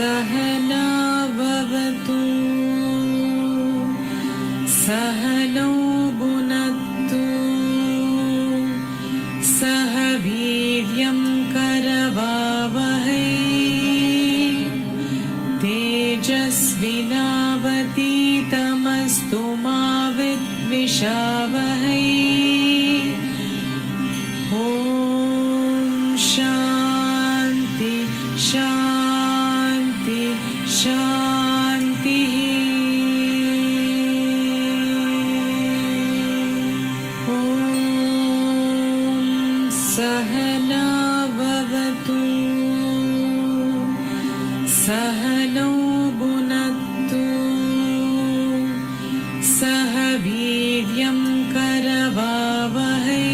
सहना भवतु सहनौ भुनक्तु सह वीर्यं करवावहै तेजस्विनावतीतमस्तु मा विद्विषावहै। ॐ शान्ति शान्ति शान्तिः। ॐ सहना भवतु सहनौ भुनक्तु सह वीर्यं करवावहै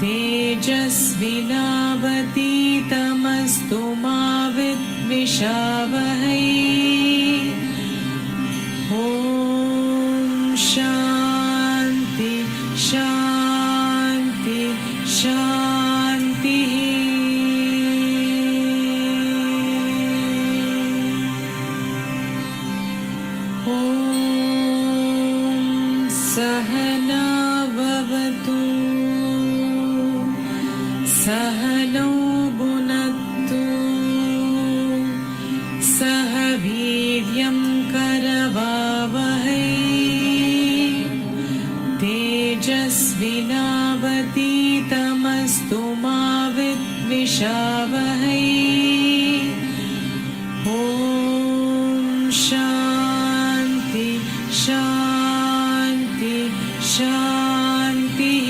तेजस्विनावतीतमस्तु मा विद्विषावहै। ॐ शान्ति शान्ति शान्तिः। ॐ सहना भवतु सहनौ भुनक्तु सह वीर्यं करवावहै तेजस्विनावतीतमस्तु मा विद्विषावहै। ॐ शान्ति शान्ति शान्तिः।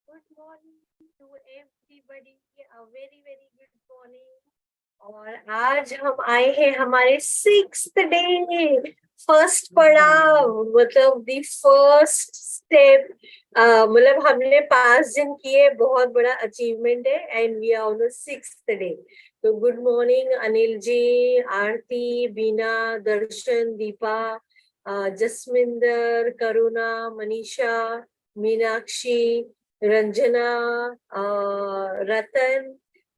Good morning to everybody, a very very good morning. और आज हम आए हैं हमारे 6th डे, फर्स्ट पड़ाव, मतलब द फर्स्ट स्टेप। मतलब हमने 5 दिन किए, बहुत बड़ा अचीवमेंट है and we are on the 6th day. तो good morning Anil ji, Aarti, Beena, Darshan, Deepa, Jasminder, Karuna, Manisha, Meenakshi, Ranjana, Ratan,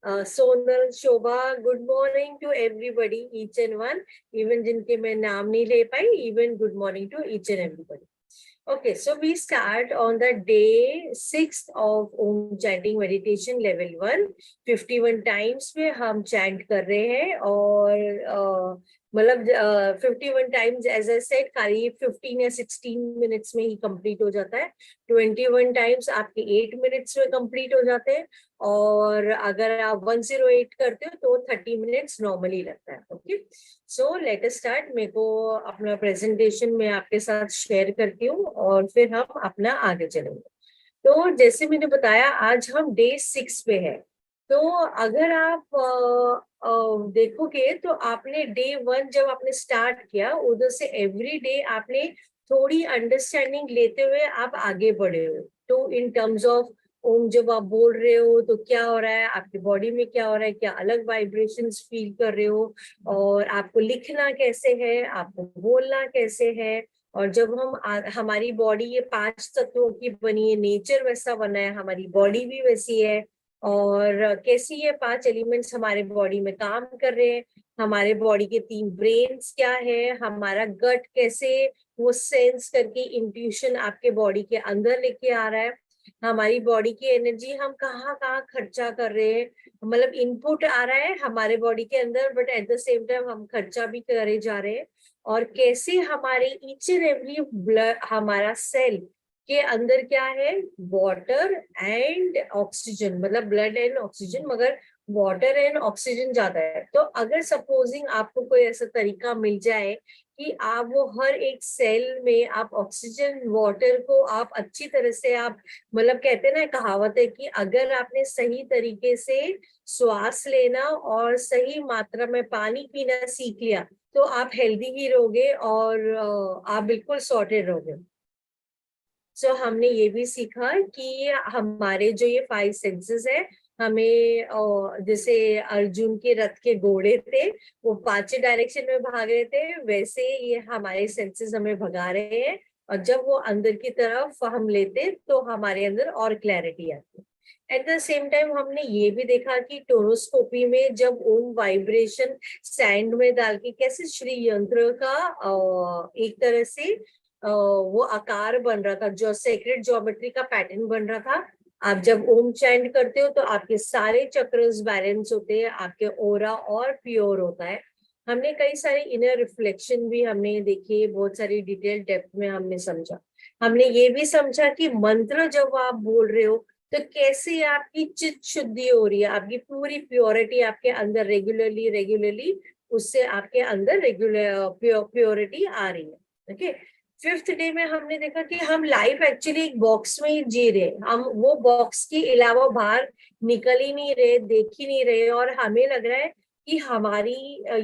Sonal, Shobha. Good morning to everybody, each and one, even जिनके मैं नाम नहीं ले पाई, even good morning to each and everybody. Okay, so we start on the day 6th of Om Chanting Meditation Level 1. 51 times में हम chant कर रहे हैं और मतलब 51 times as I said करीब 15 या 16 minutes में ही complete हो जाता है। 21 times आपके 8 minutes में complete हो जाते हैं और अगर आप 108 करते हो तो 30 minutes normally लगता है। Okay, so let us start. मेरे को अपना प्रेजेंटेशन में आपके साथ शेयर करती हूँ और फिर हम अपना आगे चलेंगे। तो जैसे मैंने बताया, आज हम डे 6 पे है। तो अगर आप देखोगे तो आपने डे 1 जब आपने स्टार्ट किया, उधर से एवरी डे आपने थोड़ी अंडरस्टैंडिंग लेते हुए आप आगे बढ़े हो। तो इन टर्म्स ऑफ ओम जब आप बोल रहे हो तो क्या हो रहा है आपकी बॉडी में, क्या हो रहा है, क्या अलग वाइब्रेशंस फील कर रहे हो, और आपको लिखना कैसे है, आपको बोलना कैसे है। और जब हमारी बॉडी ये 5 तत्वों की बनी है, नेचर वैसा बना है, हमारी बॉडी भी वैसी है, और कैसी ये 5 एलिमेंट्स हमारे बॉडी में काम कर रहे हैं, हमारे बॉडी के 3 ब्रेन्स क्या है, हमारा गट कैसे वो सेंस करके इंट्यूशन आपके बॉडी के अंदर लेके आ रहा है, हमारी बॉडी की एनर्जी हम कहाँ कहाँ खर्चा कर रहे हैं, मतलब इनपुट आ रहा है हमारे बॉडी के अंदर but at the same time हम खर्चा भी करे जा रहे हैं, और कैसे हमारे ईच एंड एवरी ब्लड, हमारा सेल के अंदर क्या है, वाटर एंड ऑक्सीजन, मतलब ब्लड एंड ऑक्सीजन, मगर वाटर एंड ऑक्सीजन ज्यादा है। तो अगर सपोजिंग आपको कोई ऐसा तरीका मिल जाए कि आप वो हर एक सेल में आप ऑक्सीजन वाटर को आप अच्छी तरह से आप मतलब कहते हैं ना, कहावत है कि अगर आपने सही तरीके से श्वास लेना और सही मात्रा में पानी पीना सीख लिया तो आप हेल्दी ही रहोगे और आप बिल्कुल सॉर्टेड रहोगे। सो हमने ये भी सीखा कि हमारे जो ये 5 सेंसेस है, हमें जैसे अर्जुन के रथ के घोड़े थे, वो 5 डायरेक्शन में भाग रहे थे, वैसे ये हमारे सेंसेस हमें भगा रहे हैं। और जब वो अंदर की तरफ हम लेते तो हमारे अंदर और क्लैरिटी आती है। एट द सेम टाइम हमने ये भी देखा कि टोनोस्कोपी में जब ओम वाइब्रेशन सैंड में डाल के कैसे श्री यंत्र का एक तरह से वो आकार बन रहा था, जो सेक्रेट ज्योमेट्री का पैटर्न बन रहा था। आप जब ओम चैंट करते हो तो आपके सारे चक्रस बैलेंस होते हैं, आपके ओरा और प्योर होता है। हमने कई सारे इनर रिफ्लेक्शन भी हमने देखे, बहुत सारी डिटेल डेप्थ में हमने समझा। हमने ये भी समझा कि मंत्र जब आप बोल रहे हो तो कैसे आपकी चित्त शुद्धि हो रही है, आपकी पूरी प्योरिटी आपके अंदर रेगुलरली रेगुलरली उससे आपके अंदर रेगुलर प्योरिटी आ रही है। ओके, 5th डे में हमने देखा कि हम लाइफ एक्चुअली एक बॉक्स में ही जी रहे, हम वो बॉक्स के अलावा बाहर निकल ही नहीं रहे, देख ही नहीं रहे, और हमें लग रहा है कि हमारी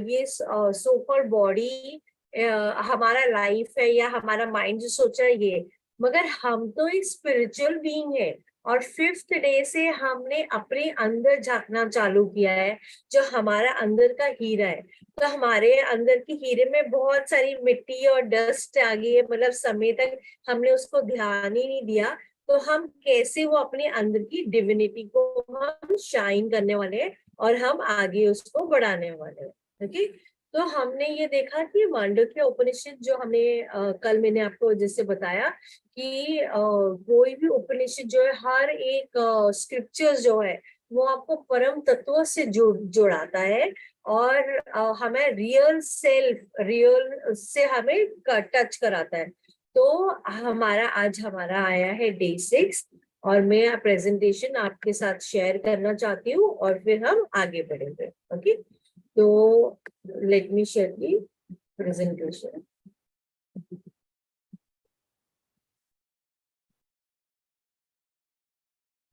ये सोकॉल्ड बॉडी हमारा लाइफ है या हमारा माइंड जो सोच रहा है ये, मगर हम तो एक स्पिरिचुअल बीइंग है। और 5th डे से हमने अपने अंदर झांकना चालू किया है, जो हमारा अंदर का हीरा है। तो हमारे अंदर की हीरे में बहुत सारी मिट्टी और डस्ट आ गई है, मतलब समय तक हमने उसको ध्यान ही नहीं दिया। तो हम कैसे वो अपने अंदर की डिविनिटी को हम शाइन करने वाले हैं और हम आगे उसको बढ़ाने वाले हैं। ओके, तो हमने ये देखा कि मांडुक्य उपनिषद जो हमने कल मैंने आपको जैसे बताया कि कोई भी उपनिषद जो है, हर एक स्क्रिप्चर्स जो है वो आपको परम तत्व से जोड़ाता है और हमें रियल सेल्फ, रियल से हमें टच कराता है। तो हमारा आया है डे 6 और मैं प्रेजेंटेशन आपके साथ शेयर करना चाहती हूँ और फिर हम आगे बढ़ेंगे। ओके, तो लेट मी शेयर दी प्रेजेंटेशन।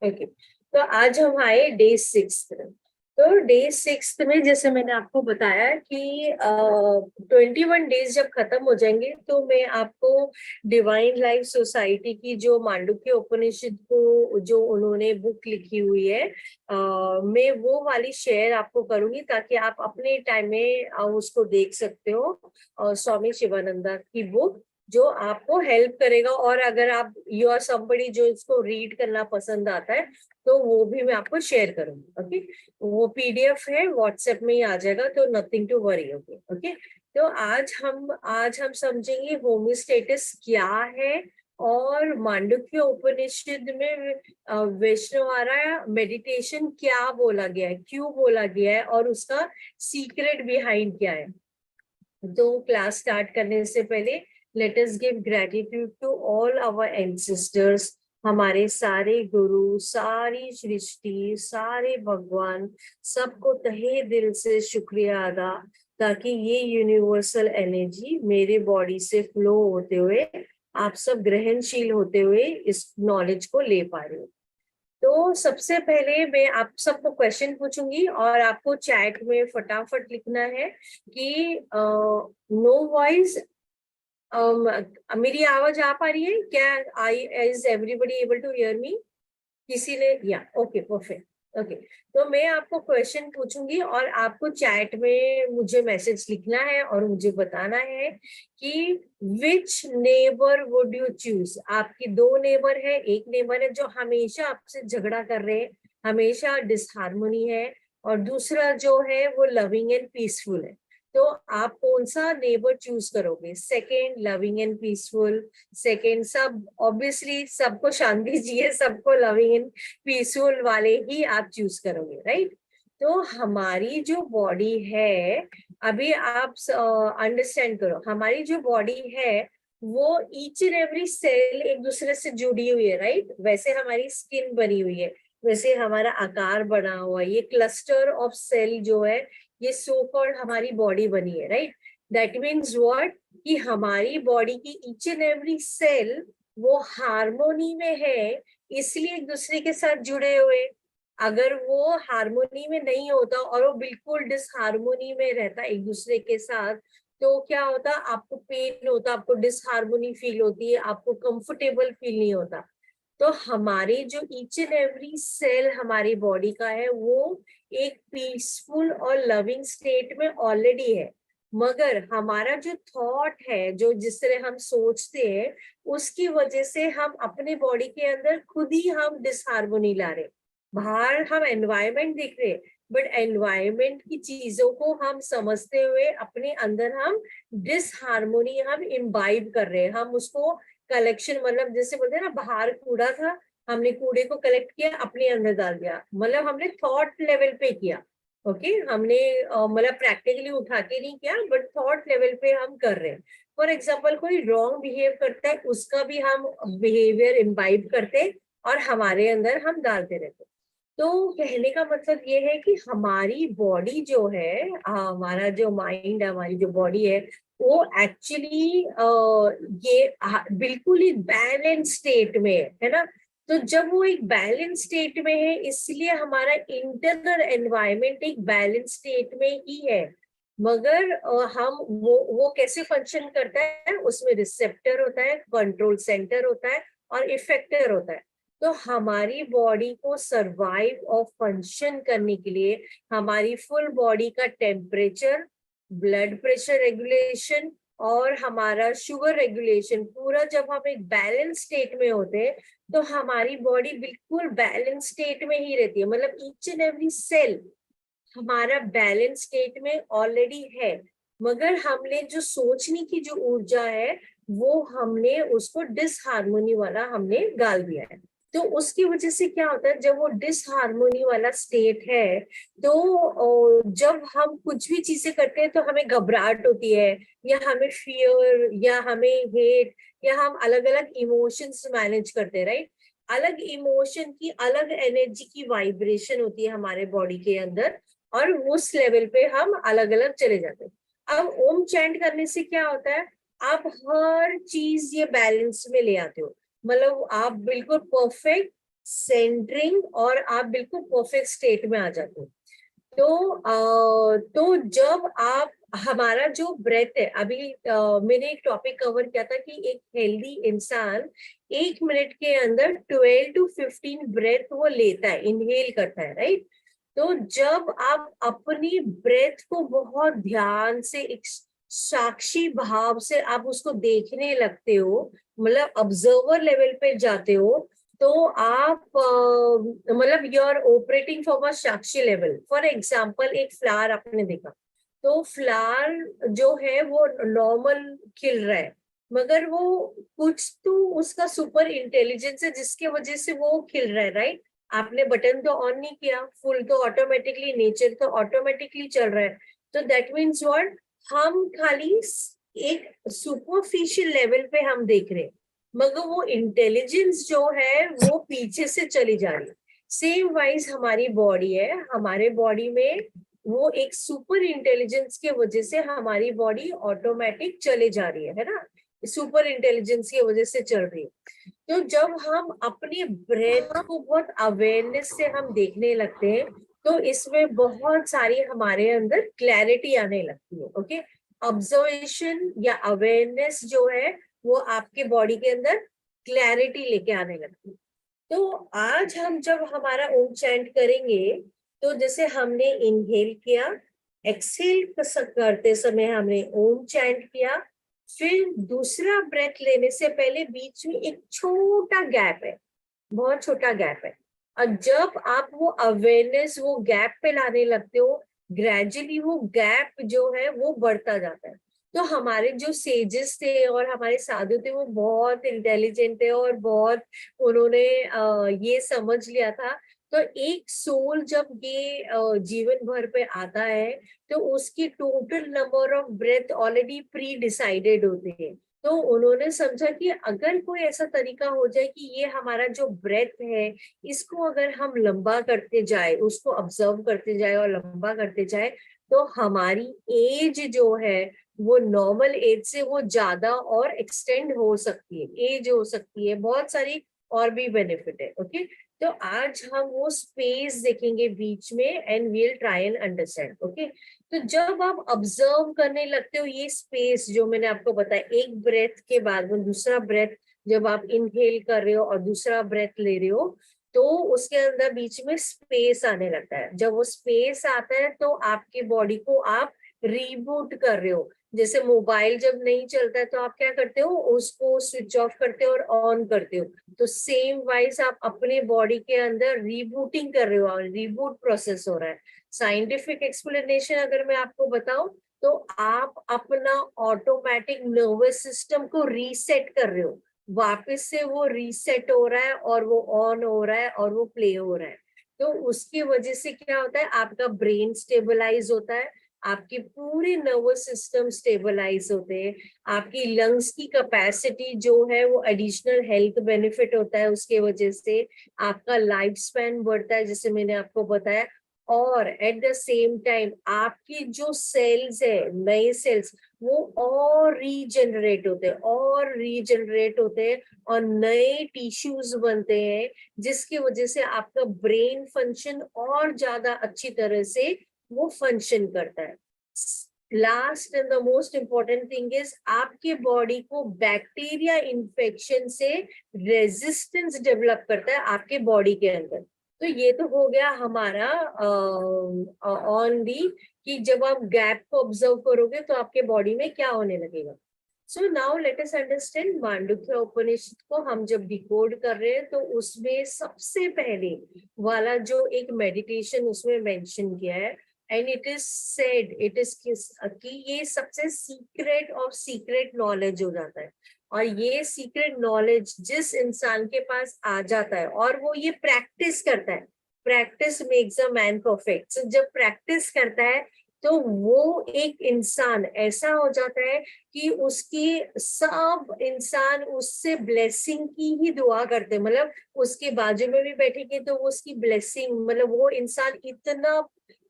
ओके, तो आज हम आए डे 6। तो डे 6 में जैसे मैंने आपको बताया कि 21 डेज जब खत्म हो जाएंगे तो मैं आपको डिवाइन लाइफ सोसाइटी की जो मांडुक्य उपनिषद को जो उन्होंने बुक लिखी हुई है, मैं वो वाली शेयर आपको करूंगी ताकि आप अपने टाइम में उसको देख सकते हो। स्वामी शिवानंदा की बुक जो आपको हेल्प करेगा, और अगर आप यू आर समबडी जो इसको रीड करना पसंद आता है तो वो भी मैं आपको शेयर करूंगी। ओके, वो पीडीएफ है, व्हाट्सएप में ही आ जाएगा, तो nothing to worry. Okay okay, तो आज हम समझेंगे होमियोस्टेसिस क्या है और मांडुक्य उपनिषद में वैष्णवारा मेडिटेशन क्या बोला गया है, क्यों बोला गया है और उसका सीक्रेट बिहाइंड क्या है। तो क्लास स्टार्ट करने से पहले let us give gratitude to all our ancestors, हमारे सारे गुरु, सारी सृष्टि, सारे भगवान, सबको तहे दिल से शुक्रिया अदा, ताकि ये यूनिवर्सल एनर्जी मेरे बॉडी से फ्लो होते हुए आप सब ग्रहणशील होते हुए इस नॉलेज को ले पा रहे हो। तो सबसे पहले मैं आप सबको क्वेश्चन पूछूंगी और आपको चैट में फटाफट लिखना है कि नो वॉइस, मेरी आवाज आ पा रही है क्या? I is everybody able to hear me? किसी ने या ओके परफेक्ट। ओके, तो मैं आपको क्वेश्चन पूछूंगी और आपको चैट में मुझे मैसेज लिखना है और मुझे बताना है कि विच नेबर वुड यू चूज। आपकी 2 नेबर है, एक नेबर है जो हमेशा आपसे झगड़ा कर रहे हैं, हमेशा डिसहार्मोनी है, और दूसरा जो है वो लविंग एंड पीसफुल है। तो आप कौन सा नेबर चूज करोगे? Second, loving and peaceful. Second, सब ऑब्वियसली सबको शांति चाहिए, सबको लविंग एंड पीसफुल वाले ही आप चूज करोगे, राइट? तो हमारी जो बॉडी है, अभी आप अंडरस्टैंड करो, हमारी जो बॉडी है वो ईच एंड एवरी सेल एक दूसरे से जुड़ी हुई है, राइट? वैसे हमारी स्किन बनी हुई है, वैसे हमारा आकार बना हुआ है, ये क्लस्टर ऑफ सेल जो है ये सो कॉल्ड हमारी बॉडी बनी है, राइट? That means what? कि हमारी बॉडी की ईच एंड एवरी सेल वो हार्मोनी में है, इसलिए एक दूसरे के साथ जुड़े हुए। अगर वो हार्मोनी में नहीं होता और वो बिल्कुल डिसहार्मोनी में रहता एक दूसरे के साथ, तो क्या होता, आपको पेन होता, आपको डिसहार्मोनी फील होती है, आपको कंफर्टेबल फील नहीं होता। तो हमारी जो ईच एंड एवरी सेल हमारी बॉडी का है वो एक पीसफुल और लविंग स्टेट में ऑलरेडी है, मगर हमारा जो थॉट है, जो जिस तरह हम सोचते हैं, उसकी वजह से हम अपने बॉडी के अंदर खुद ही हम डिसहार्मोनी ला रहे। बाहर हम एनवायरमेंट देख रहे हैं, बट एनवायरमेंट की चीजों को हम समझते हुए अपने अंदर हम डिसहार्मोनी हम इम्बाइब कर रहे हैं। हम उसको कलेक्शन, मतलब जैसे बोलते हैं ना, बाहर कूड़ा था, हमने कूड़े को कलेक्ट किया, अपने अंदर डाल दिया, मतलब हमने थॉट लेवल पे किया। ओके हमने मतलब प्रैक्टिकली उठा के नहीं किया, बट थॉट लेवल पे हम कर रहे हैं। फॉर एग्जाम्पल कोई रॉन्ग बिहेव करता है, उसका भी हम बिहेवियर इम्बाइब करते और हमारे अंदर हम डालते रहते। तो कहने का मतलब ये है कि हमारी बॉडी जो है, हमारा जो माइंड, हमारी जो बॉडी है, वो एक्चुअली ये बिल्कुल ही बैलेंस स्टेट में है ना। तो जब वो एक बैलेंस स्टेट में है, इसलिए हमारा इंटरनल एनवायरनमेंट एक बैलेंस स्टेट में ही है। मगर हम वो कैसे फंक्शन करता है, उसमें रिसेप्टर होता है, कंट्रोल सेंटर होता है और इफेक्टर होता है। तो हमारी बॉडी को सरवाइव और फंक्शन करने के लिए हमारी फुल बॉडी का टेम्परेचर, ब्लड प्रेशर रेगुलेशन और हमारा शुगर रेगुलेशन पूरा, जब हम एक बैलेंस स्टेट में होते हैं, तो हमारी बॉडी बिल्कुल बैलेंस स्टेट में ही रहती है। मतलब ईच एंड एवरी सेल हमारा बैलेंस स्टेट में ऑलरेडी है, मगर हमने जो सोचने की जो ऊर्जा है, वो हमने उसको डिसहार्मोनी वाला हमने डाल दिया है। तो उसकी वजह से क्या होता है, जब वो डिसहार्मोनी वाला स्टेट है, तो जब हम कुछ भी चीजें करते हैं तो हमें घबराहट होती है, या हमें फियर, या हमें हेट, या हम अलग अलग इमोशंस मैनेज करते हैं, राइट। अलग इमोशन की अलग एनर्जी की वाइब्रेशन होती है हमारे बॉडी के अंदर, और उस लेवल पे हम अलग अलग चले जाते हैं। अब ओम चैंट करने से क्या होता है, आप हर चीज ये बैलेंस में ले आते हो। मतलब आप बिल्कुल परफेक्ट सेंटरिंग और आप बिल्कुल परफेक्ट स्टेट में आ जाते हो। तो जब आप, हमारा जो ब्रेथ है, अभी मैंने एक टॉपिक कवर किया था कि एक हेल्दी इंसान 1 मिनट के अंदर 12 to 15 ब्रेथ वो लेता है, इनहेल करता है, राइट। तो जब आप अपनी ब्रेथ को बहुत ध्यान से, एक साक्षी भाव से आप उसको देखने लगते हो, मतलब ऑब्जर्वर लेवल पे जाते हो, तो आप मतलब you are operating from a साक्षी लेवल। फॉर एग्जाम्पल एक फ्लावर आपने देखा, तो फ्लावर जो है वो नॉर्मल खिल रहा है, मगर वो कुछ तो उसका सुपर इंटेलिजेंस है जिसके वजह से वो खिल रहा है, राइट। आपने बटन तो ऑन नहीं किया, फुल तो ऑटोमेटिकली, नेचर तो ऑटोमेटिकली चल रहा है। तो दैट मीन्स व्हाट, हम खाली एक सुपरफिशियल लेवल पे हम देख रहे हैं, मगर वो इंटेलिजेंस जो है वो पीछे से चली जा रही है। सेम वाइज हमारी बॉडी है, हमारे बॉडी में वो एक सुपर इंटेलिजेंस की वजह से हमारी बॉडी ऑटोमेटिक चले जा रही है ना, सुपर इंटेलिजेंस की वजह से चल रही है। तो जब हम अपने ब्रेथ को बहुत अवेयरनेस से हम देखने लगते हैं, तो इसमें बहुत सारी हमारे अंदर क्लैरिटी आने लगती है। ओके, ऑब्जर्वेशन या अवेयरनेस जो है वो आपके बॉडी के अंदर क्लैरिटी लेके आने लगती है। तो आज हम जब हमारा ओम चैंट करेंगे, तो जैसे हमने इनहेल किया, एक्सहेल करते समय हमने ओम चैंट किया, फिर दूसरा ब्रेथ लेने से पहले बीच में एक छोटा गैप है, बहुत छोटा गैप है। और जब आप वो अवेयरनेस वो गैप पे लाने लगते हो, ग्रेजुअली वो गैप जो है वो बढ़ता जाता है। तो हमारे जो सेजेस थे और हमारे साधु थे, वो बहुत इंटेलिजेंट थे और बहुत उन्होंने ये समझ लिया था। तो एक सोल जब ये जीवन भर पे आता है, तो उसकी total number of breath already pre decided होते हैं। तो उन्होंने समझा कि अगर कोई ऐसा तरीका हो जाए कि ये हमारा जो ब्रेथ है, इसको अगर हम लंबा करते जाए, उसको ऑब्जर्व करते जाए और लंबा करते जाए, तो हमारी एज जो है वो नॉर्मल एज से वो ज्यादा और एक्सटेंड हो सकती है, एज हो सकती है, बहुत सारी और भी बेनिफिट है। ओके, तो आज हम वो स्पेस देखेंगे बीच में and we'll try and understand. Okay, तो जब आप ऑब्जर्व करने लगते हो ये स्पेस जो मैंने आपको बताया, एक ब्रेथ के बाद में दूसरा ब्रेथ, जब आप इनहेल कर रहे हो और दूसरा ब्रेथ ले रहे हो, तो उसके अंदर बीच में स्पेस आने लगता है। जब वो स्पेस आता है तो आपकी बॉडी को आप रीबूट कर रहे हो। जैसे मोबाइल जब नहीं चलता है तो आप क्या करते हो, उसको स्विच ऑफ करते हो और ऑन करते हो, तो सेम वाइज आप अपने बॉडी के अंदर रीबूटिंग कर रहे हो और रीबूट प्रोसेस हो रहा है। साइंटिफिक एक्सप्लेनेशन अगर मैं आपको बताऊं, तो आप अपना ऑटोमेटिक नर्वस सिस्टम को रीसेट कर रहे हो, वापस से वो रीसेट हो रहा है और वो ऑन हो रहा है और वो प्ले हो रहा है। तो उसकी वजह से क्या होता है, आपका ब्रेन स्टेबलाइज होता है, आपके पूरे नर्वस सिस्टम स्टेबलाइज होते हैं, आपकी लंग्स की कैपेसिटी जो है वो एडिशनल हेल्थ बेनिफिट होता है उसके वजह से, आपका लाइफ स्पैन बढ़ता है जैसे मैंने आपको बताया, और एट द सेम टाइम आपकी जो सेल्स है, नए सेल्स, वो और रीजनरेट होते हैं और रीजनरेट होते हैं और नए टिश्यूज बनते हैं, जिसकी वजह से आपका ब्रेन फंक्शन और ज्यादा अच्छी तरह से वो फंक्शन करता है। Last and the most important thing is आपके बॉडी को बैक्टीरिया इन्फेक्शन से रेजिस्टेंस डेवलप करता है आपके बॉडी के अंदर। तो ये तो हो गया हमारा ऑन दी, कि जब आप गैप को ऑब्जर्व करोगे तो आपके बॉडी में क्या होने लगेगा। So now let us understand Mandukya Upanishad को हम जब डिकोड कर रहे हैं तो उसमें सबसे पहले वाला जो एक मेडिटेशन उसमें मेंशन किया है, and it is said, it is कि ये सबसे सीक्रेट ऑफ सीक्रेट नॉलेज हो जाता है, और ये सीक्रेट नॉलेज जिस इंसान के पास आ जाता है और वो ये प्रैक्टिस करता है, practice makes a man perfect. जब प्रैक्टिस करता है तो वो एक इंसान ऐसा हो जाता है कि उसकी सब इंसान उससे ब्लेसिंग की ही दुआ करते हैं, मतलब उसके बाजू में भी बैठेंगे तो वो उसकी ब्लेसिंग, मतलब वो इंसान इतना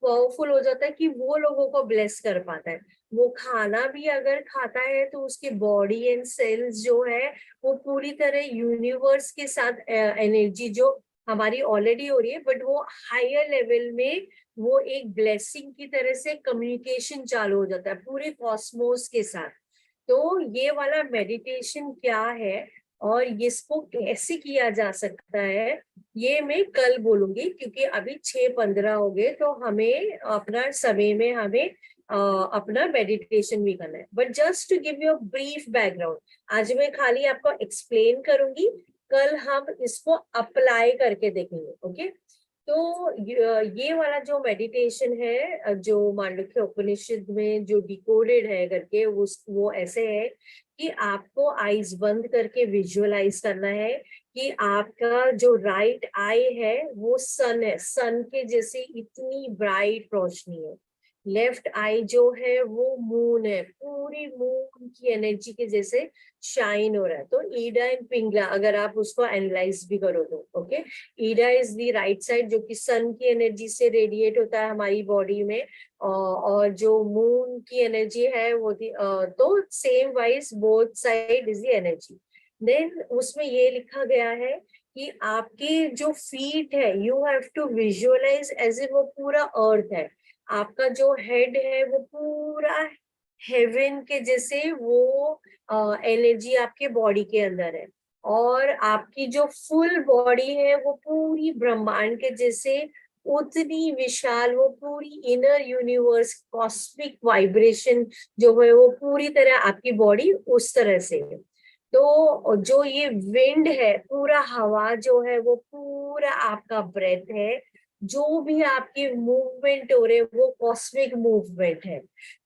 पावरफुल हो जाता है कि वो लोगों को ब्लेस कर पाता है। वो खाना भी अगर खाता है तो उसकी बॉडी एंड सेल्स जो है वो पूरी तरह यूनिवर्स के साथ एनर्जी जो हमारी ऑलरेडी हो रही है, बट वो हायर लेवल में वो एक ब्लेसिंग की तरह से कम्युनिकेशन चालू हो जाता है पूरे कॉस्मोस के साथ। तो ये वाला मेडिटेशन क्या है और इसको कैसे किया जा सकता है, ये मैं कल बोलूंगी, क्योंकि अभी 6:15 हो गए, तो हमें अपना समय में हमें अपना मेडिटेशन भी करना है। But just to give you a brief background, आज मैं खाली आपको एक्सप्लेन करूंगी, कल हम इसको अप्लाई करके देखेंगे। ओके, तो ये वाला जो मेडिटेशन है जो मांडुक्य उपनिषद में जो डिकोडेड है करके वो ऐसे है कि आपको आईज बंद करके विजुअलाइज करना है कि आपका जो राइट आई है वो सन है, सन के जैसे इतनी ब्राइट रोशनी है। लेफ्ट आई जो है वो मून है, पूरी मून की एनर्जी के जैसे शाइन हो रहा है। तो ईडा एंड पिंगला अगर आप उसको एनालाइज भी करो तो okay, Ida is the right side जो कि सन की एनर्जी से रेडिएट होता है हमारी बॉडी में, और जो मून की एनर्जी है वो तो same wise both side is the energy. Then उसमें ये लिखा गया है कि आपके जो फीट है you have to visualize as if वो पूरा अर्थ है, आपका जो हेड है वो पूरा हेवन के जैसे वो एनर्जी आपके बॉडी के अंदर है, और आपकी जो फुल बॉडी है वो पूरी ब्रह्मांड के जैसे उतनी विशाल, वो पूरी इनर यूनिवर्स कॉस्मिक वाइब्रेशन जो है वो पूरी तरह आपकी बॉडी उस तरह से है। तो जो ये विंड है, पूरा हवा जो है वो पूरा आपका ब्रेथ है, जो भी आपकी मूवमेंट हो रहे वो कॉस्मिक मूवमेंट है।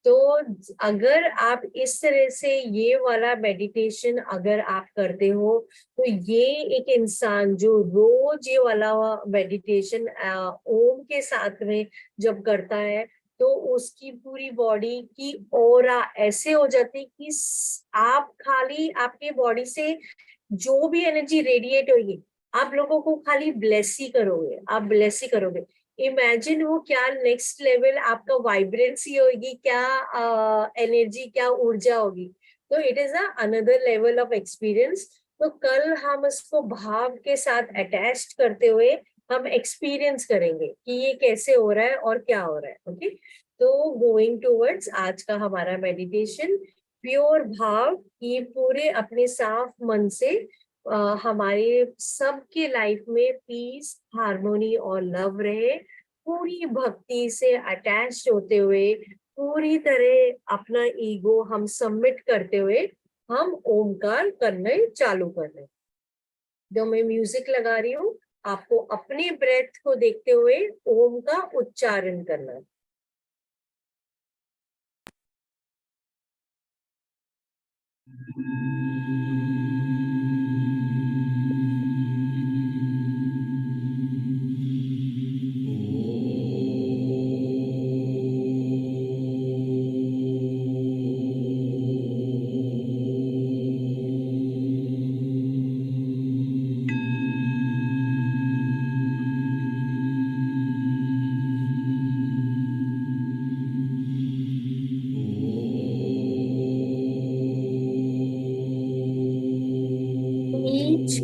तो अगर आप इस तरह से ये वाला मेडिटेशन अगर आप करते हो, तो ये एक इंसान जो रोज ये वाला मेडिटेशन ओम के साथ में जब करता है तो उसकी पूरी बॉडी की ऑरा ऐसे हो जाती है कि आप खाली आपके बॉडी से जो भी एनर्जी रेडिएट होगी आप लोगों को खाली ब्लेस ही करोगे, आप ब्लेस ही करोगे। इमेजिन वो क्या नेक्स्ट लेवल आपका वाइब्रेंसी होगी, क्या एनर्जी, क्या ऊर्जा होगी। तो it is another level of experience. तो कल हम इसको भाव के साथ अटैच करते हुए हम एक्सपीरियंस करेंगे कि ये कैसे हो रहा है और क्या हो रहा है। ओके, तो गोइंग टूवर्ड्स आज का हमारा मेडिटेशन प्योर भाव, ये पूरे अपने साफ मन से हमारे सबके लाइफ में पीस, हार्मोनी और लव रहे। पूरी भक्ति से अटैच होते हुए, पूरी तरह अपना ईगो हम सबमिट करते हुए हम ओमकार करने चालू कर रहे हैं। जो मैं म्यूजिक लगा रही हूँ, आपको अपने ब्रेथ को देखते हुए ओम का उच्चारण करना है। ईच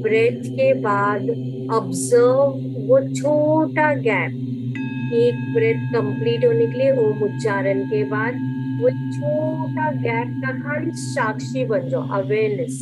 ब्रेथ के बाद ऑब्जर्व वो छोटा गैप, एक ब्रेथ कंप्लीट होने के लिए ओम उच्चारण के बाद वो छोटा गैप का खाली साक्षी बन जाओ, अवेयरनेस।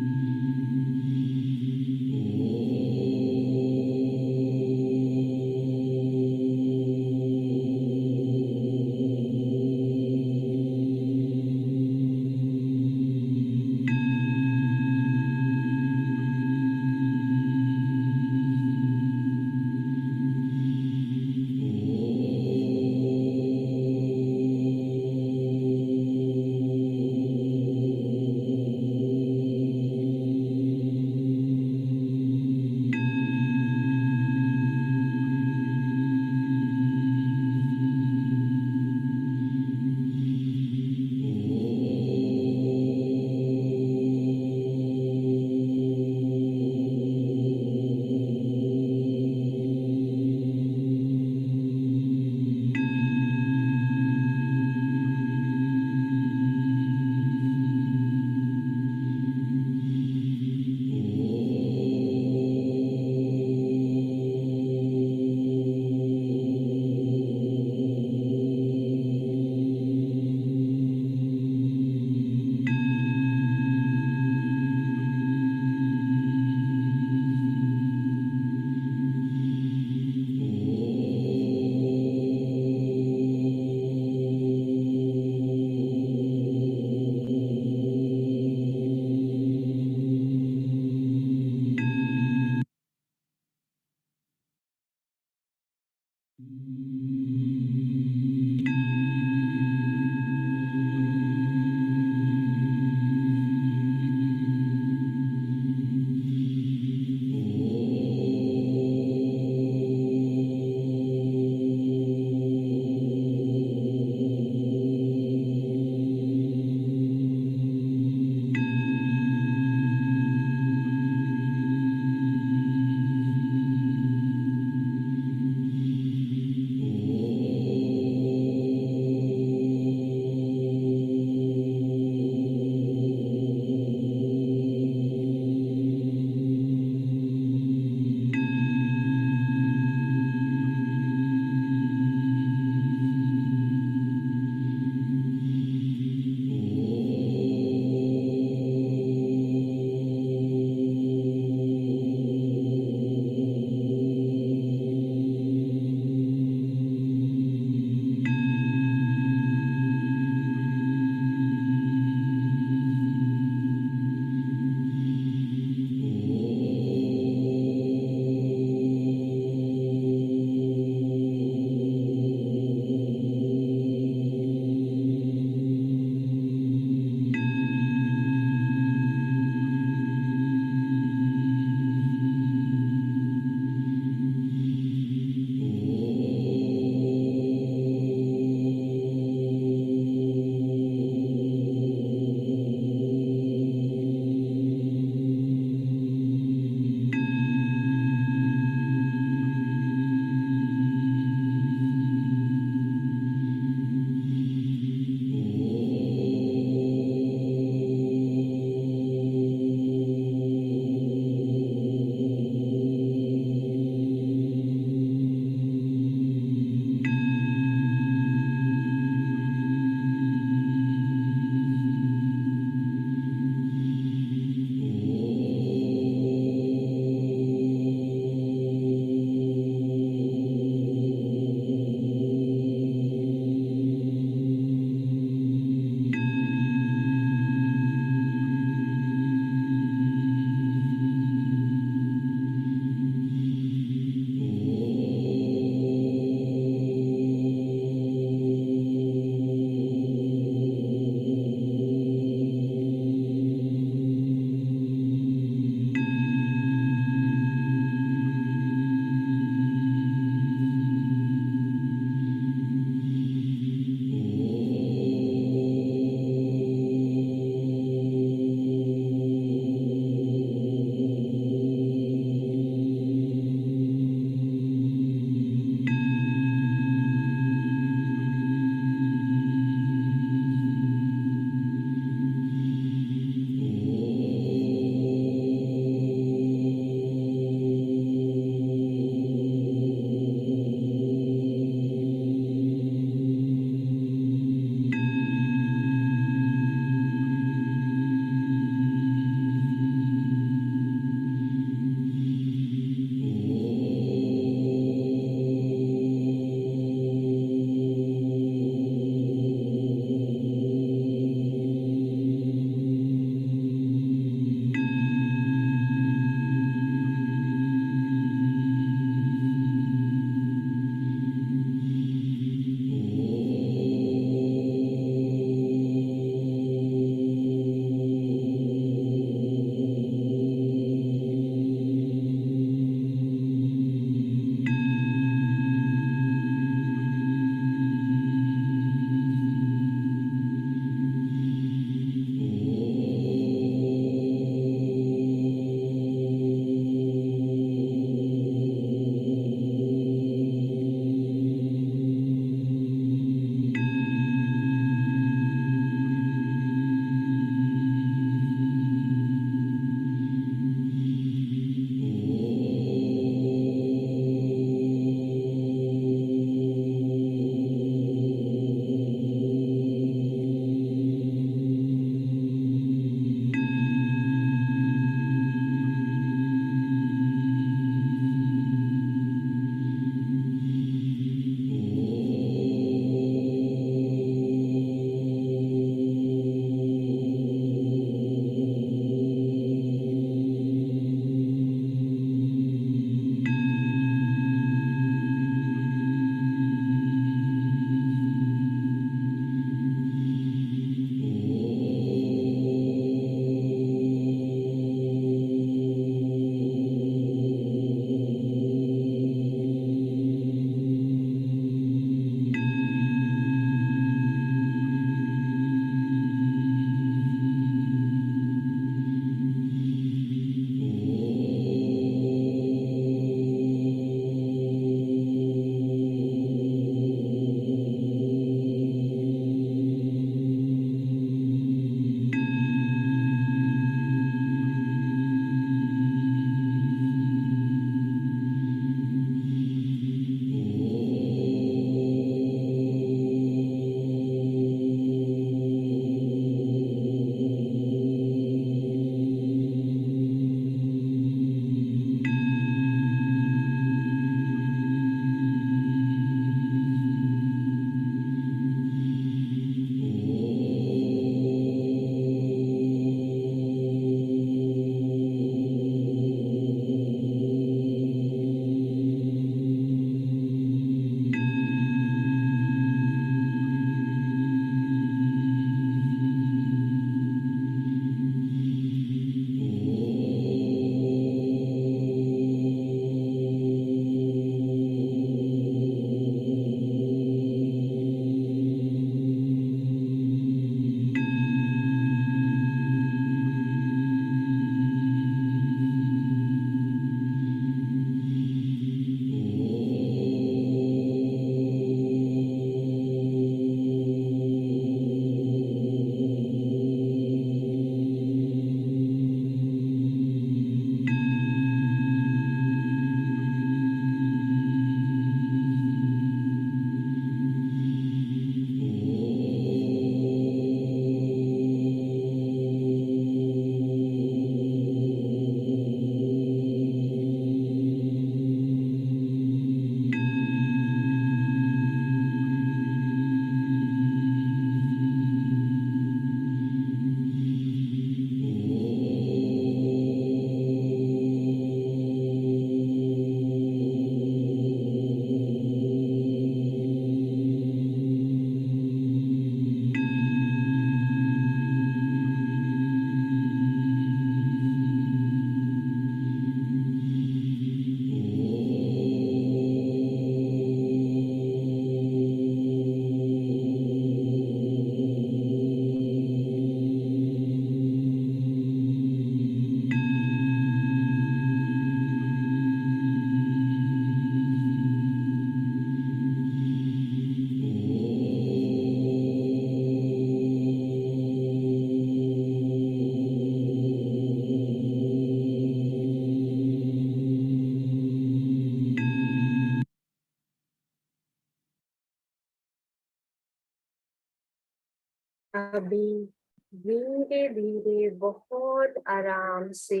अभी धीरे धीरे बहुत आराम से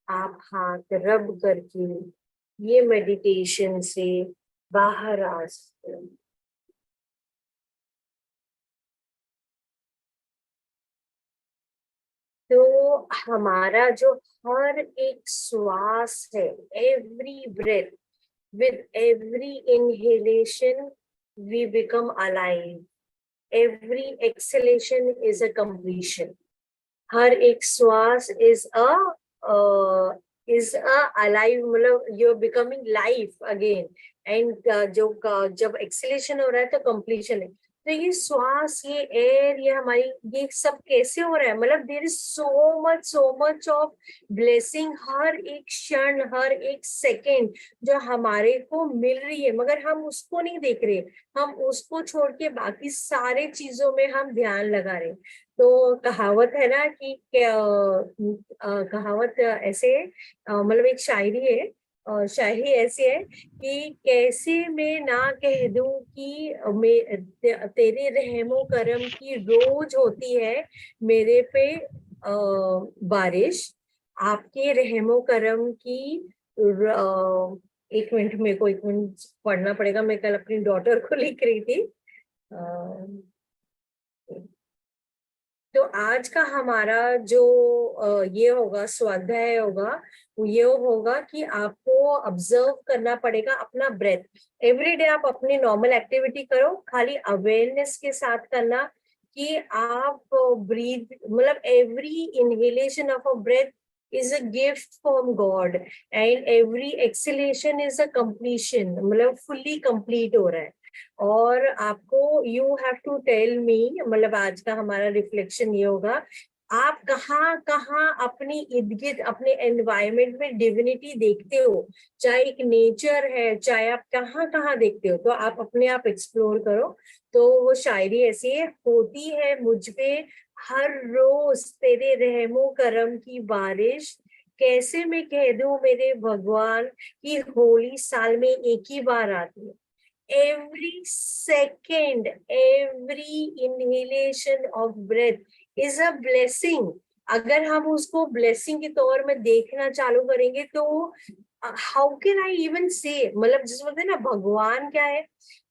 आप हाथ रब करके ये मेडिटेशन से बाहर आ सकते हैं। तो हमारा जो हर एक श्वास है, every breath, with every inhalation we become alive, every exhalation is a completion. हर एक श्वास is a alive, मतलब you're becoming life again, and जब एक्सेलेशन हो रहा है तो कंप्लीशन है। तो ये श्वास, ये एयर, ये हमारी, ये सब कैसे हो रहा है, मतलब there is so much of blessing हर एक क्षण, हर एक सेकेंड जो हमारे को मिल रही है, मगर हम उसको नहीं देख रहे, हम उसको छोड़ के बाकी सारे चीजों में हम ध्यान लगा रहे हैं। तो कहावत है ना कि कहावत ऐसे है, मतलब एक शायरी है, शायरी ऐसी है कि कैसे मैं ना कह दूं कि तेरे रहमो करम की रोज होती है मेरे पे बारिश, आपके रहमो करम की एक मिनट, मेरे को एक मिनट पढ़ना पड़ेगा, मैं कल अपनी डॉटर को लिख रही थी। तो आज का हमारा जो ये होगा, स्वाध्याय होगा, वो ये होगा कि आपको ऑब्जर्व करना पड़ेगा अपना ब्रेथ। एवरी डे आप अपनी नॉर्मल एक्टिविटी करो, खाली अवेयरनेस के साथ करना कि आप ब्रीथ, मतलब every inhalation of a breath is a gift from God and every exhalation is a completion, मतलब fully complete हो रहा है। और आपको you have to tell me, मतलब आज का हमारा रिफ्लेक्शन ये होगा, आप कहाँ कहाँ अपनी इर्द गिर्द अपने एनवायरमेंट में डिविनिटी देखते हो, चाहे एक नेचर है, चाहे आप कहाँ कहाँ देखते हो, तो आप अपने आप एक्सप्लोर करो। तो वो शायरी ऐसी है, होती है मुझ पे हर रोज तेरे रहमो करम की बारिश, कैसे मैं कह दूं मेरे भगवान की होली साल में एक ही बार आती है। every second, every inhalation of breath is a blessing। अगर हम उसको ब्लेसिंग के तौर में देखना चालू करेंगे तो हाउ कैन आई इवन से, मतलब जिस बोलते हैं ना भगवान क्या है,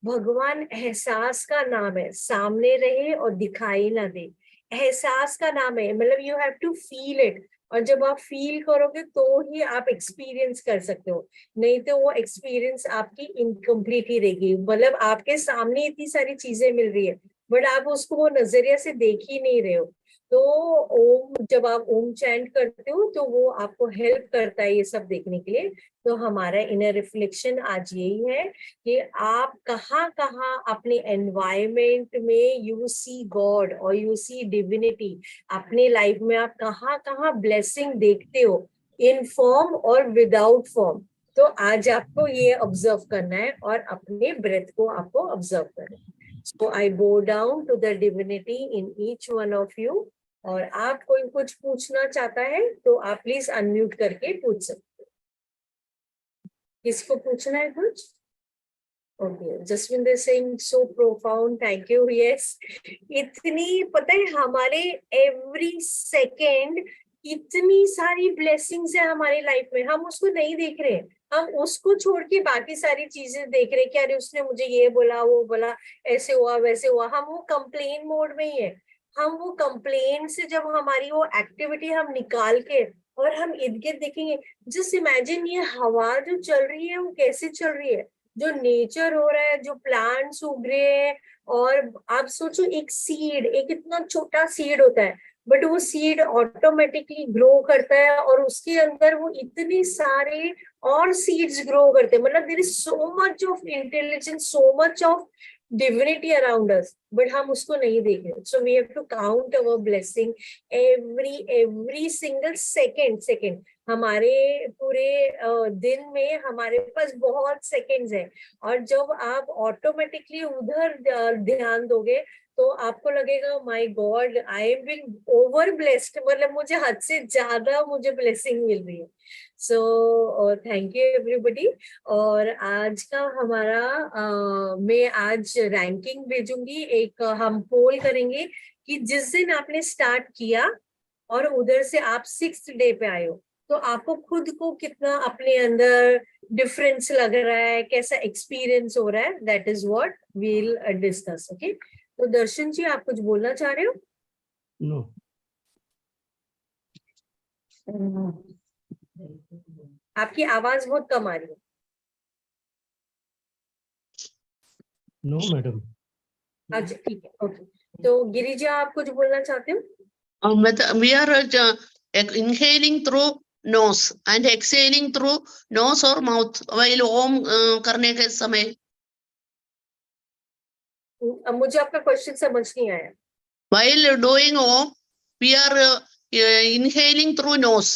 भगवान एहसास का नाम है, सामने रहे और दिखाई ना दे, एहसास का नाम है, मतलब you have to feel it, और जब आप फील करोगे तो ही आप एक्सपीरियंस कर सकते हो, नहीं तो वो एक्सपीरियंस आपकी इनकम्प्लीट ही रहेगी। मतलब आपके सामने इतनी सारी चीजें मिल रही है बट आप उसको वो नजरिया से देख ही नहीं रहे हो। तो ओम, जब आप ओम चैंट करते हो तो वो आपको हेल्प करता है ये सब देखने के लिए। तो हमारा इनर रिफ्लेक्शन आज यही है कि आप कहाँ कहाँ अपने एनवायरमेंट में यू सी गॉड और यू सी डिविनिटी, अपने लाइफ में आप कहाँ कहाँ ब्लेसिंग देखते हो, इन फॉर्म और विदाउट फॉर्म। तो आज आपको ये ऑब्जर्व करना है और अपने ब्रेथ को आपको ऑब्जर्व करना है। So I bow down to the divinity in each one of you. और आप कोई कुछ पूछना चाहता है तो आप प्लीज अनम्यूट करके पूछ सकते हो। किसको पूछना है कुछ? Okay, Jaswinder Singh, so profound, thank you. Yes, इतनी पता है हमारे एवरी सेकेंड इतनी सारी ब्लेसिंग्स है हमारी लाइफ में, हम उसको नहीं देख रहे, हम उसको छोड़ के बाकी सारी चीजें देख रहे कि अरे उसने मुझे ये बोला, वो बोला, ऐसे हुआ वैसे हुआ, हम वो कंप्लेन मोड में ही है। हम वो कंप्लेन से जब हमारी वो एक्टिविटी हम निकाल के और हम इर्द गिर्द देखेंगे, जस्ट इमेजिन ये हवा जो चल रही है वो कैसे चल रही है, जो नेचर हो रहा है, जो प्लांट्स उग रहे हैं। और आप सोचो एक सीड, एक इतना छोटा सीड होता है बट वो सीड ऑटोमेटिकली ग्रो करता है और उसके अंदर वो इतने सारे और सीड्स ग्रो करते हैं, मतलब there is so much of intelligence, so much of divinity around us, but हम उसको नहीं देख रहे। So we have to count our blessing every single second। हमारे पूरे दिन में हमारे पास बहुत सेकंड्स हैं, और जब आप ऑटोमेटिकली उधर ध्यान दोगे तो आपको लगेगा my God I am being over blessed, मतलब मुझे हद से ज्यादा मुझे ब्लेसिंग मिल रही है। सो थैंक यू एवरीबॉडी। और आज का हमारा मैं आज रैंकिंग भेजूंगी, एक हम पोल करेंगे कि जिस दिन आपने स्टार्ट किया और उधर से आप 6th डे पे आए हो, तो आपको खुद को कितना अपने अंदर डिफरेंस लग रहा है, कैसा एक्सपीरियंस हो रहा है, that is what we'll discuss. Okay, तो दर्शन जी आप कुछ बोलना चाह रहे हो? नो. आपकी आवाज बहुत कम आ रही है. No madam. अच्छा ठीक है, ओके. तो गिरिजा आप कुछ बोलना चाहते हो? We are inhaling through nose and exhaling through nose or mouth while om करने के समय. अब मुझे आपका क्वेश्चन समझ नहीं आया. While doing om, we are inhaling through nose.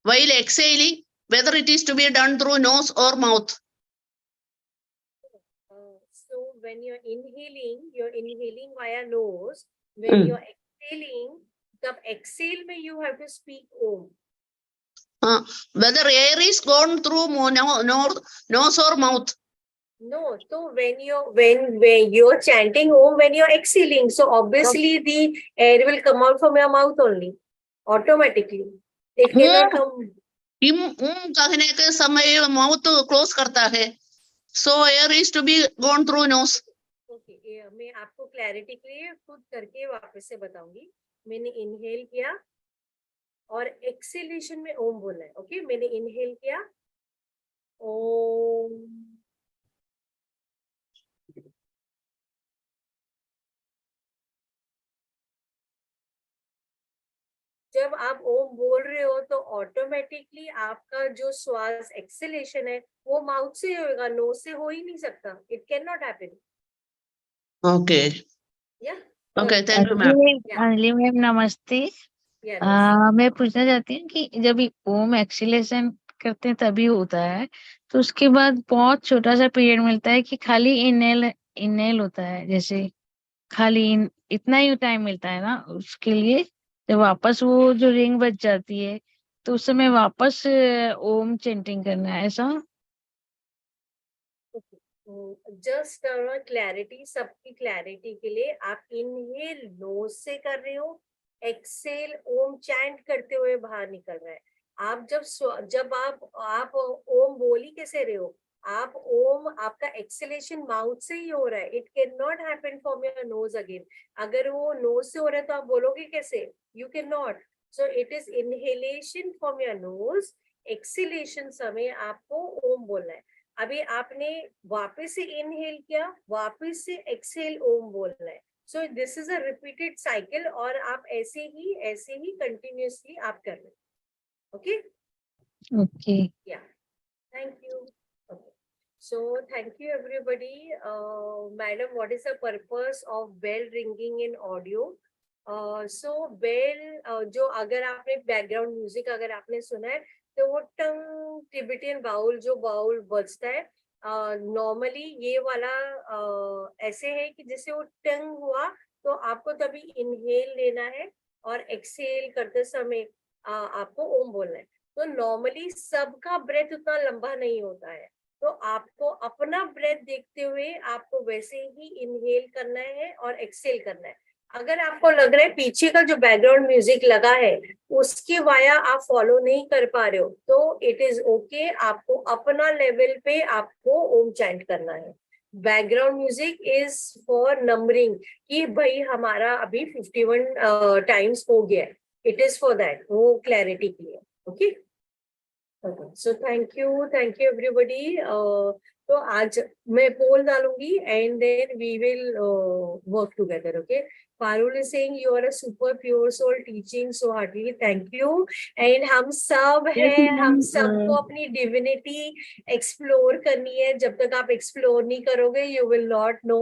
While exhaling, whether it is to be done through nose or mouth. So when you're inhaling via nose. When you're exhaling, the exhale में you have to speak om. Whether air is gone through nose or mouth. No, so when you're chanting om, when you're exhaling, so obviously the air will come out from your mouth only, automatically. It cannot come. कहने के समय mouth close करता है. So air is to be gone through nose. Okay, मैं आपको clarity के लिए खुद करके वापस से बताऊंगी. मैंने इनहेल किया और एक्सेलेशन में ओम बोला है. ओके, मैंने इनहेल किया ओम, जब आप ओम बोल रहे हो तो ऑटोमेटिकली आपका जो श्वास एक्सेलेशन है वो माउथ से होगा, नोज से हो ही नहीं सकता. It can not happen. Okay. Yeah. Okay, thank you, ma'am. Anjali ma'am नमस्ते. Yeah. मैं पूछना चाहती हूँ कि जब ये ओम एक्सीलेशन करते हैं तभी होता है, तो उसके बाद बहुत छोटा सा पीरियड मिलता है कि खाली इनहेल होता है, जैसे खाली इतना ही टाइम मिलता है ना उसके लिए. जब वापस वो जो रिंग बज जाती है तो उस समय वापस ओम चेंटिंग करना है, ऐसा? जस्ट क्लैरिटी, सबकी क्लैरिटी के लिए, आप इनहेल नोज से कर रहे हो, एक्सेल ओम चैंट करते हुए बाहर निकल रहा है. आप जब आप ओम बोल ही कैसे रहे हो? आप ओम, आपका एक्सेलेशन माउथ से ही हो रहा है. It can not happen from your nose again. अगर वो नोज से हो रहा है तो आप बोलोगे कैसे? You can not. So it is inhalation from your nose, acceleration समय आपको ओम बोलना है. अभी आपने वापस से इनहेल किया, वापस से एक्सेल ओम बोलना है. So this is a repeated cycle और आप ऐसे ही कंटिन्यूअसली आप कर रहे हो. Okay, okay. Yeah thank you. Okay, so thank you everybody. Madam, what is the purpose of bell ringing in audio? So bell, जो अगर आपने बैकग्राउंड म्यूजिक अगर आपने सुना है तो वो टंग टिबेटियन बाउल, जो बाउल बजता है नॉर्मली ये वाला ऐसे है कि जैसे वो टंग हुआ तो आपको तभी इनहेल लेना है और एक्सेल करते समय आपको ओम बोलना है. तो नॉर्मली सबका ब्रेथ उतना लंबा नहीं होता है, तो आपको अपना ब्रेथ देखते हुए आपको वैसे ही इनहेल करना है और एक्सेल करना है. अगर आपको लग रहा है पीछे का जो बैकग्राउंड म्यूजिक लगा है उसके वाया आप फॉलो नहीं कर पा रहे हो, तो इट इज ओके. आपको अपना लेवल पे आपको ओम चैंट करना है. Background music is for numbering कि भाई हमारा अभी 51 टाइम्स हो गया है. इट इज फॉर दैट, वो क्लैरिटी के लिए. Okay, so thank you everybody. तो आज मैं पोल डालूंगी and then we will work together. Okay, Parul is saying you are a super pure soul teaching so heartily. Thank you. And हम सब हैं, हम सबको अपनी divinity explore करनी है. जब तक आप explore नहीं करोगे you will not know.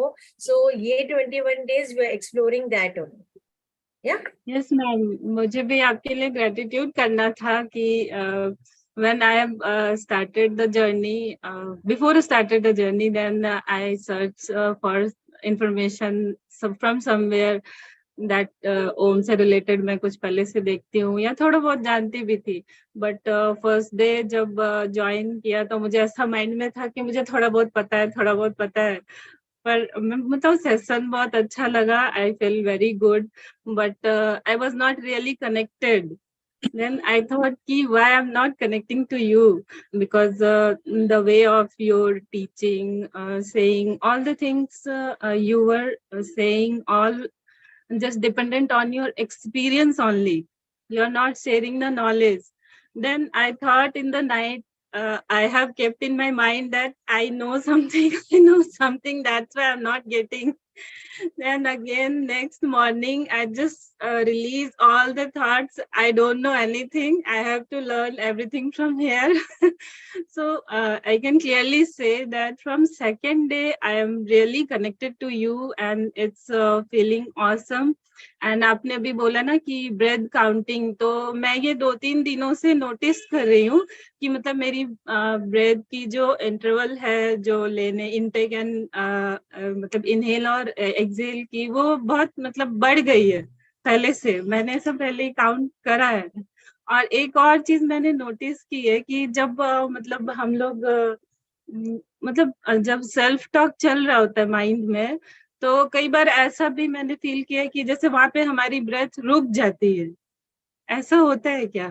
So ये 21 days we are exploring that only. Yeah. Yes, ma'am. मुझे भी आपके लिए gratitude करना था कि when I have started the journey, before I started the journey, then I searched for information from somewhere that ओम से related मैं कुछ पहले से देखती हूँ या थोड़ा बहुत जानती भी थी. बट फर्स्ट डे जब ज्वाइन किया तो मुझे ऐसा माइंड में था कि मुझे थोड़ा बहुत पता है. पर मतलब सेशन बहुत अच्छा लगा. I feel very good, but I was not really connected. Then I thought ki why I'm not connecting to you, because the way of your teaching, saying all the things you were saying, all just dependent on your experience only. You're not sharing the knowledge. Then I thought in the night, I have kept in my mind that I know something, I know something, that's why I'm not getting. Then again, next morning, I just release all the thoughts. I don't know anything. I have to learn everything from here. So I can clearly say that from second day, I am really connected to you, and it's feeling awesome. And आपने अभी बोला ना कि breath counting, तो मैं ये 2-3 दिनों से नोटिस कर रही हूँ कि मतलब मेरी ब्रेथ की जो इंटरवल है, जो लेने इनटेक एंड मतलब इनहेल और एक्सहेल की, वो बहुत मतलब बढ़ गई है पहले से. मैंने सब पहले काउंट करा है. और एक और चीज मैंने नोटिस की है कि जब मतलब हम लोग मतलब जब सेल्फ टॉक चल रहा होता है माइंड में, तो कई बार ऐसा भी मैंने फील किया कि जैसे वहां पे हमारी ब्रेथ रुक जाती है. ऐसा होता है क्या?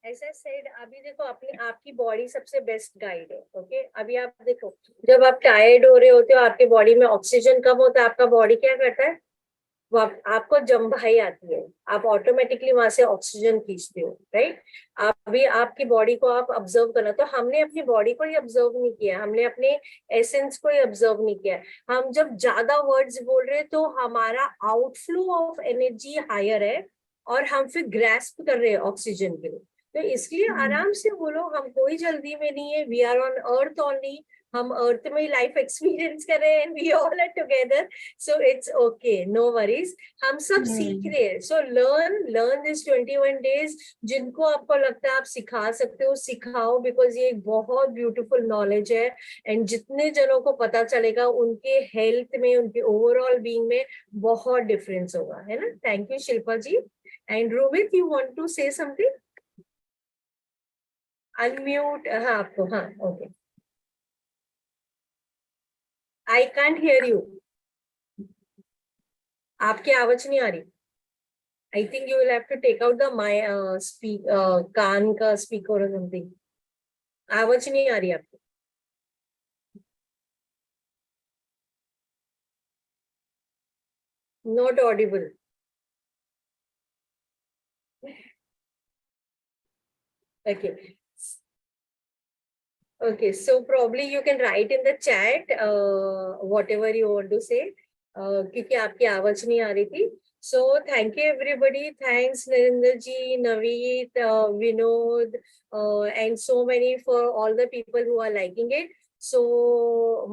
ऐसा सेड, अभी देखो अपनी आपकी बॉडी सबसे बेस्ट गाइड है. ओके, अभी आप देखो, जब आप टायर्ड हो रहे होते हो, आपके बॉडी में ऑक्सीजन कम होता है, आपका बॉडी क्या करता है, वो आपको जम्भाई आती है, आप ऑटोमेटिकली वहां से ऑक्सीजन खींचते हो, राइट. अभी आपकी बॉडी को आप ऑब्जर्व करना, तो हमने अपनी बॉडी को ही ऑब्जर्व नहीं किया, हमने अपने एसेंस को ही ऑब्जर्व नहीं किया. हम जब ज्यादा वर्ड्स बोल रहे हैं तो हमारा आउटफ्लो ऑफ एनर्जी हायर है, और हम फिर ग्रैस्प कर रहे हैं ऑक्सीजन के लिए. तो इसलिए आराम से बोलो, हम कोई जल्दी में नहीं है. We are on earth only, हम अर्थ में लाइफ एक्सपीरियंस कर रहे हैं, and we all are together, so it's okay, no worries. हम सब सीख रहे हैं. So learn this 21 days. जिनको आपको लगता है आप सिखा सकते हो, सिखाओ, बिकॉज ये एक बहुत ब्यूटीफुल नॉलेज है. एंड जितने जनों को पता चलेगा, उनके हेल्थ में, उनके ओवरऑल बीइंग में बहुत डिफरेंस होगा, है ना. Thank you Shilpa ji. And Rohit, you want to say something? Unmute. हाँ आपको, हाँ, okay. I can't hear you. आपकी आवाज नहीं आ रही. I think you will have to take out the my कान का स्पीकर और समथिंग. आवाज नहीं आ रही आपको. Not audible. Okay. Okay, so probably you can write in the chat whatever you want to say, क्योंकि आपकी आवाज नहीं आ रही थी. So thank you everybody. Thanks Narinder ji, Naveed, Vinod, and so many for all the people who are liking it. So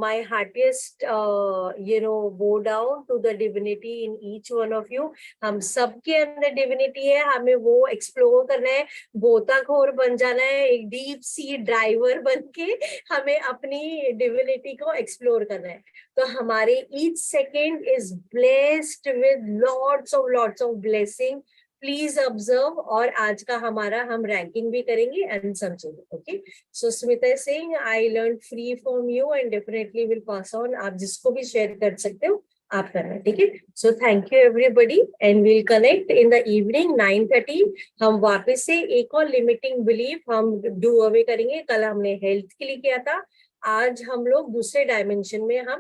my heartiest bow down to the divinity in each one of you. हम सबके अंदर divinity है, हमें वो explore करना है, गोताखोर बन जाना है, एक deep sea driver बन के हमें अपनी divinity को explore करना है. तो हमारे each second is blessed with lots of blessing. Please observe. और आज का हमारा हम रैंकिंग भी करेंगे एंड समझेंगे. Okay, so Smita Singh, I learn free from you and definitely will pass on. आप जिसको भी शेयर कर सकते हो आप करना, ठीक है. सो thank you everybody, and will connect in the evening 9:30. हम वापस से एक और लिमिटिंग बिलीफ हम डू अवे करेंगे. कल हमने हेल्थ के लिए किया था, आज हम लोग दूसरे डायमेंशन में हम